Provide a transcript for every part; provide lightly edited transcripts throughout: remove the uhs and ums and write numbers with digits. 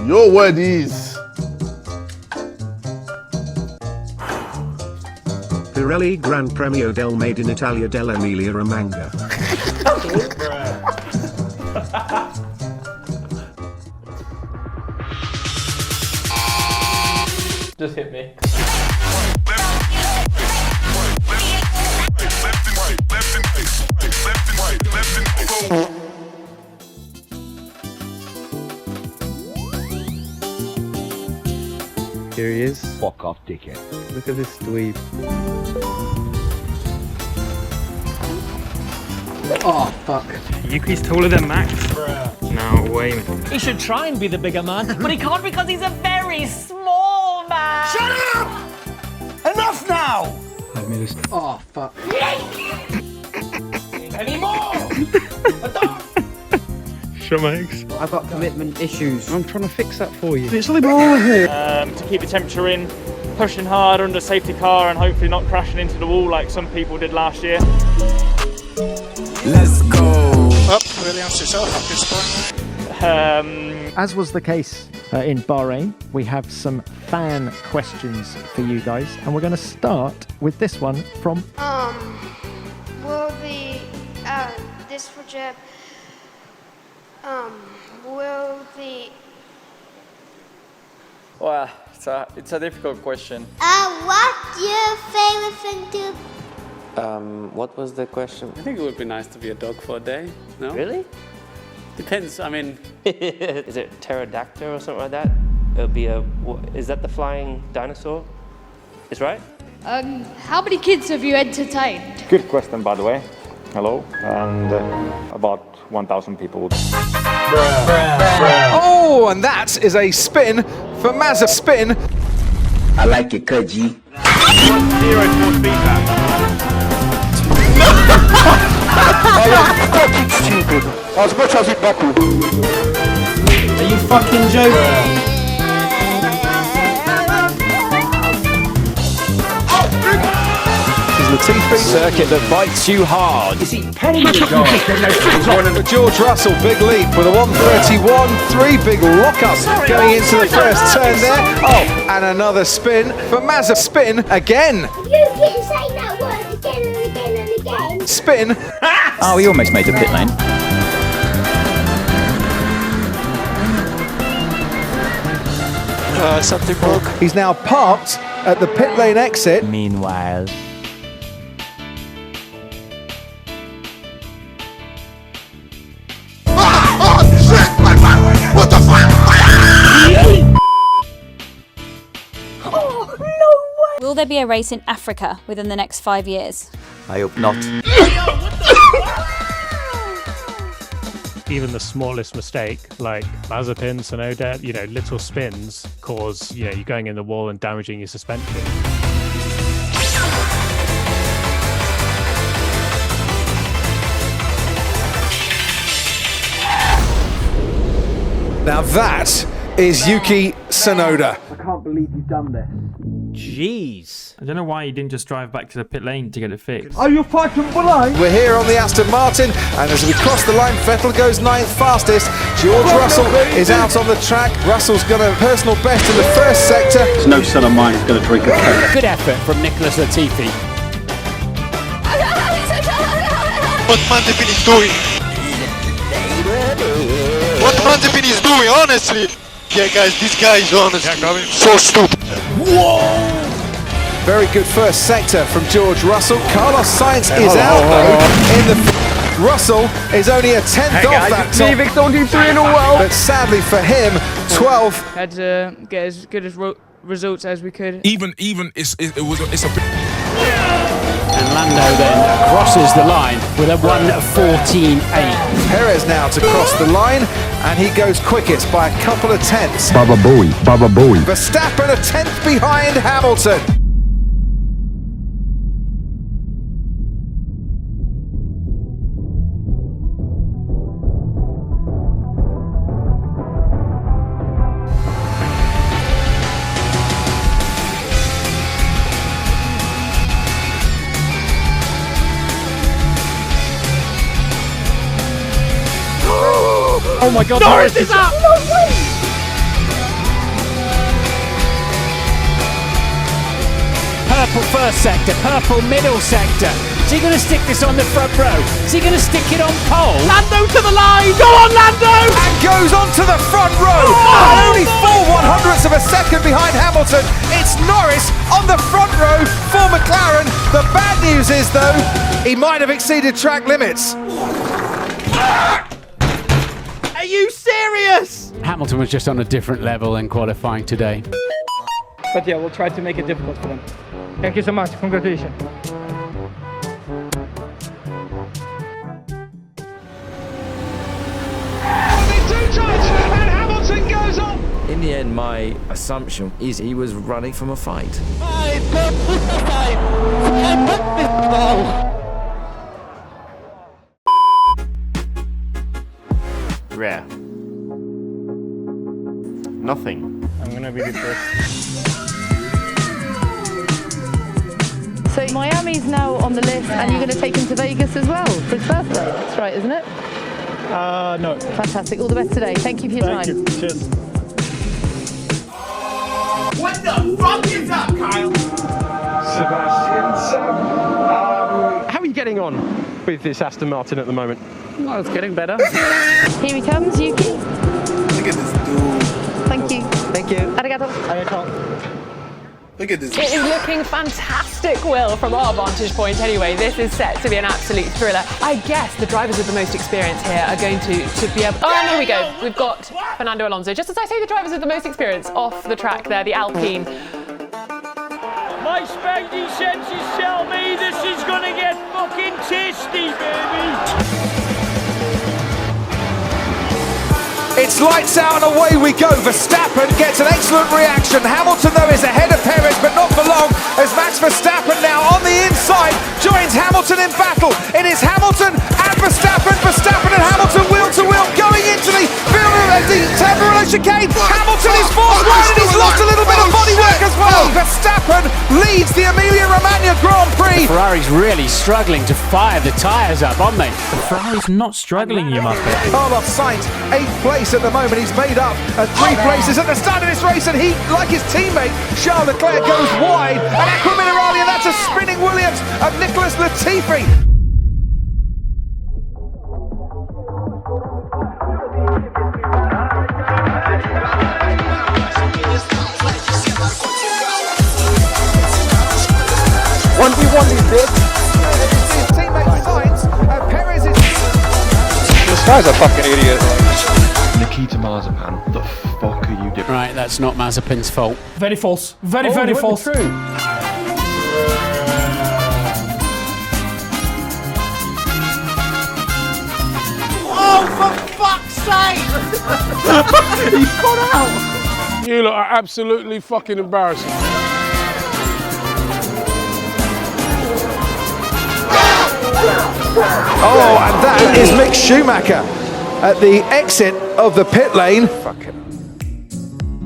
Your word is... Pirelli Gran Premio del Made in Italia dell'Emilia Romagna. Just hit me. Here he is. Fuck off, dickhead. Look at this dweeb. Oh, fuck. Yuki's taller than Max. No way. He should try and be the bigger man, but he can't because he's a very small man. Shut up! Enough now! Let me just... Oh, fuck. Any more? Sure, Max. I've got commitment issues. I'm trying to fix that for you. It's only more here. To keep the temperature in, pushing hard under a safety car and hopefully not crashing into the wall like some people did last year. Let's go! Up, really answer yourself at this point. As was the case in Bahrain, we have some fan questions for you guys, and we're going to start with this one from... Will the, this for Jeb, will the... Well, it's a difficult question. What's your favorite thing to... What was the question? I think it would be nice to be a dog for a day, no? Really? Depends, I mean... Is it pterodactyl or something like that? It'll be a... Is that the flying dinosaur? Is right? How many kids have you entertained? Good question, by the way. Hello. And about 1,000 people. Oh, and that is a spin for Mazza. Spin. I like it, Kaji. 0 towards feedback. Fucking stupid. As much as it Baku. Are you fucking joking? Latifi. Circuit that bites you hard. Is he penny God? George Russell, big leap with a 131.3, big lockup going into the first turn there. Oh, and another spin for Mazza. Spin again. You keep saying that word again and again and again. Spin. Oh, he almost made the pit lane. Something broke. He's now parked at the pit lane exit. Meanwhile... What the fuck? Oh, no way! Will there be a race in Africa within the next 5 years? I hope not. Even the smallest mistake, like Mazepin, Tsunoda, little spins cause, you going in the wall and damaging your suspension. Now that is Yuki Tsunoda. I can't believe you've done this. Jeez. I don't know why you didn't just drive back to the pit lane to get it fixed. Are you fucking blind? We're here on the Aston Martin, and as we cross the line, Vettel goes 9th fastest. George Russell is out on the track. Russell's got a personal best in the first sector. There's no son of mine who's going to drink a Coke. Good effort from Nicholas Latifi. What Mazepin is doing? What Mazepin is doing, honestly? Yeah, guys, this guy is honestly so stupid. Whoa! Very good first sector from George Russell. Carlos Sainz is out though. In the Russell is only a 10th off that top. Don't do 3 in a row. But sadly for him, 12th. Had to get as good as results as we could. Even it's a bit. And Lando then crosses the line with a 1:14.8. Perez now to cross the line, and he goes quickest by a couple of tenths. Baba Booey. Verstappen a 10th behind Hamilton. Oh my God, Norris is up! No way! purple first sector, purple middle sector. Is he going to stick this on the front row? Is he going to stick it on pole? Lando to the line! Go on, Lando! And goes onto the front row. And only 4/100ths of a second behind Hamilton. It's Norris on the front row for McLaren. The bad news is, though, he might have exceeded track limits. Are you serious? Hamilton was just on a different level in qualifying today. But yeah, we'll try to make it difficult for them. Thank you so much. Congratulations. In the end, my assumption is he was running from a fight. Rare. Nothing. I'm gonna be the first. So Miami's now on the list, and you're going to take him to Vegas as well for his birthday. That's right, isn't it? No. Fantastic. All the best today. Thank you for your time. Thank you. Cheers. What the fuck is up, Kyle? Sebastian, how are you getting on with this Aston Martin at the moment? Oh, it's getting better. Here he comes, Yuki. Look at this dude. Thank you. Thank you. Arigato. Look at this. It is looking fantastic, Will, from our vantage point anyway. This is set to be an absolute thriller. I guess the drivers with the most experience here are going to be able... Oh, and here we go. We've got Fernando Alonso. Just as I say, the drivers with the most experience off the track there, the Alpine. My spidey senses tell me this is gonna get fucking tasty, baby. It's lights out and away we go. Verstappen gets an excellent reaction. Hamilton, though, is ahead of Perez, but not for long, as Max Verstappen now on the inside joins Hamilton in battle. It is Hamilton and Verstappen. Verstappen and Hamilton wheel to wheel going into the Temporary chicane. Hamilton is forced wide and he's lost a little bit of bodywork as well. Verstappen leads the Emilia-Romagna Grand Prix. Ferrari's really struggling to fire the tyres up, aren't they? Ferrari's not struggling, you must be. Carlos Sainz, 8th place at the moment. He's made up 3 places at the start of this race, and he, like his teammate Charles Leclerc, goes wide. And Aqua Minerali, and that's a spinning Williams of Nicholas Latifi. His teammate Sainz, Perez is... This guy's a fucking idiot. Nikita Mazepin, what the fuck are you doing? Right, that's not Mazepin's fault. Very false. Very false. True. Oh, for fuck's sake! He's gone out. You lot are absolutely fucking embarrassing. Oh, and that is Mick Schumacher at the exit of the pit lane. Fuck it.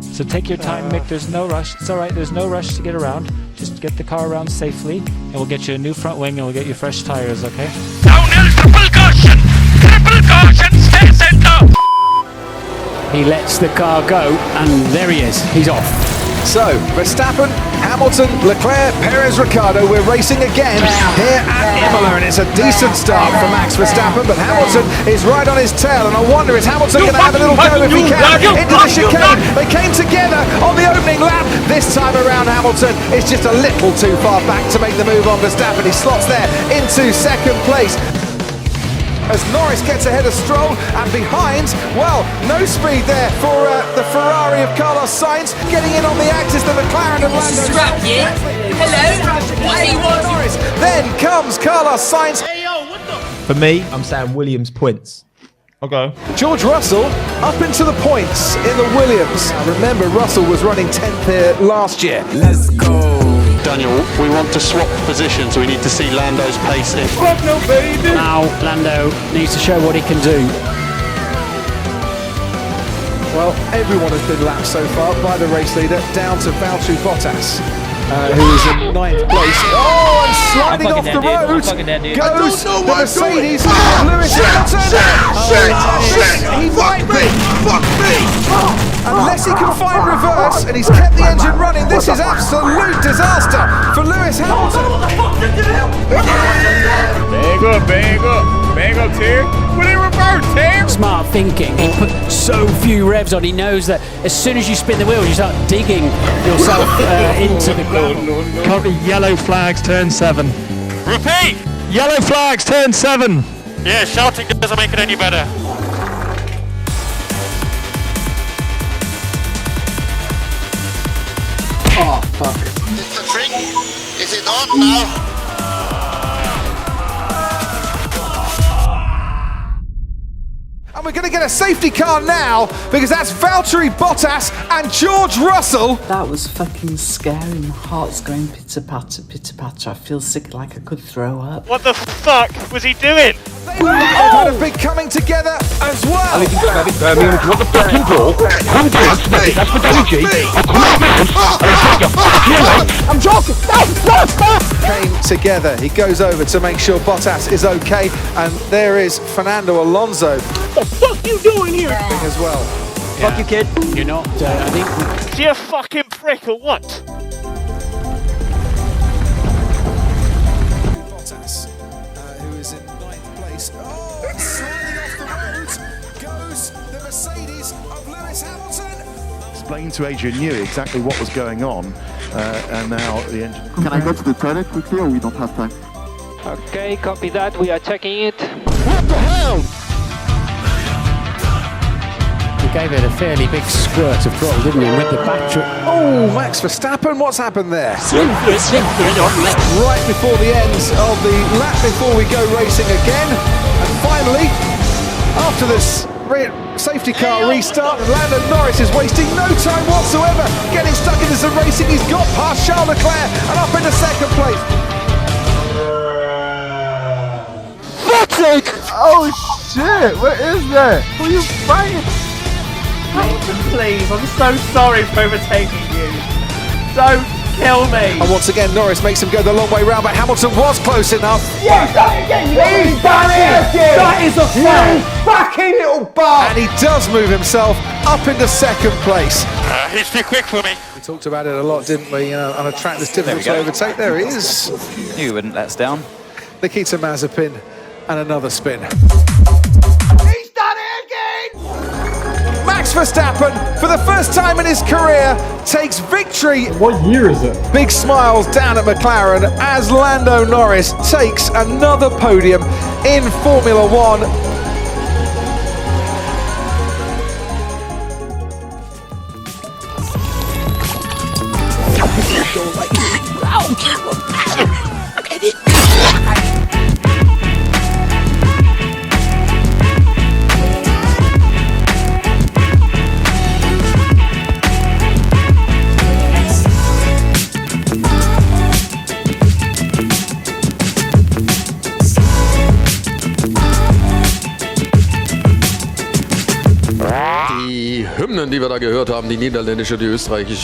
So take your time, Mick. There's no rush. It's all right. There's no rush to get around. Just get the car around safely, and we'll get you a new front wing, and we'll get you fresh tires, okay? Downhill, triple caution! Triple caution, stay center! He lets the car go, and there he is. He's off. So, Verstappen, Hamilton, Leclerc, Perez, Ricciardo, we're racing again here at Imola, and it's a decent start for Max Verstappen, but Hamilton is right on his tail, and I wonder, is Hamilton going to have a little go if he can into the chicane? They came together on the opening lap. This time around, Hamilton is just a little too far back to make the move on Verstappen. He slots there into second place. As Norris gets ahead of Stroll, and behind, well, no speed there for the Ferrari of Carlos Sainz. Getting in on the act is the McLaren of Lando. Hello? What do you want? Norris. Then comes Carlos Sainz. Hey, yo, what the? For me, I'm saying Williams points. Okay. George Russell up into the points in the Williams. Remember, Russell was running 10th here last year. Let's go. Daniel, we want to swap positions. We need to see Lando's pace in. Fuck no, baby! Now Lando needs to show what he can do. Well, everyone has been lapped so far by the race leader, down to Valtteri Bottas, who is in 9th place. Oh, and sliding off the road goes the Mercedes. Lewis Hamilton. Shit! He might be. Fuck me! And Unless he can find reverse, and he's kept the engine running, this is absolute disaster for Lewis Hamilton. Bang up, Tim. Will he revert, Tim? Smart thinking. He put so few revs on. He knows that as soon as you spin the wheels, you start digging yourself into the gravel. Copy, yellow flags, turn 7. Repeat! Yellow flags, turn 7. Yeah, shouting doesn't make it any better. Oh, fuck. Is the trick? Is it on now? And we're going to get a safety car now, because that's Valtteri Bottas and George Russell. That was fucking scary. My heart's going pitter-patter, pitter-patter. I feel sick, like I could throw up. What the fuck was he doing? They've had a big coming together as well. If you want the fucking ball, come down, that's for WG. I'm joking. Stop. Came together. He goes over to make sure Bottas is okay, and there is Fernando Alonso. What the fuck you doing here? As well. Yeah. Fuck you, kid. You're not, I think... Is he a fucking prick or what? Bottas, who is in 9th place. Oh, sliding off the road goes the Mercedes of Lewis Hamilton. Explained to Adrian Newey exactly what was going on, and now the engine... Can I go to the toilet quickly, or we don't have time? Okay, copy that. We are checking it. What the hell? He gave it a fairly big squirt of throttle, didn't he, with the battery? Oh, Max Verstappen, what's happened there? Right before the end of the lap before we go racing again. And finally, after this safety car restart, Lando Norris is wasting no time whatsoever, getting stuck into some racing. He's got past Charles Leclerc and up into 2nd place. Oh shit, what is that? Who are you fighting? Please, I'm so sorry for overtaking you. Don't kill me. And once again, Norris makes him go the long way round, but Hamilton was close enough. Yes, he's done it! That is a fucking little bar! And he does move himself up into 2nd place. He's too quick for me. We talked about it a lot, didn't we? On a track that's difficult to overtake. There he is. You wouldn't let us down. Nikita Mazepin, and another spin. He's done it again! Max Verstappen, for the first time in his career, takes victory. What year is it? Big smiles down at McLaren as Lando Norris takes another podium in Formula One. Die Hymnen, die wir da gehört haben, die niederländische, die österreichische,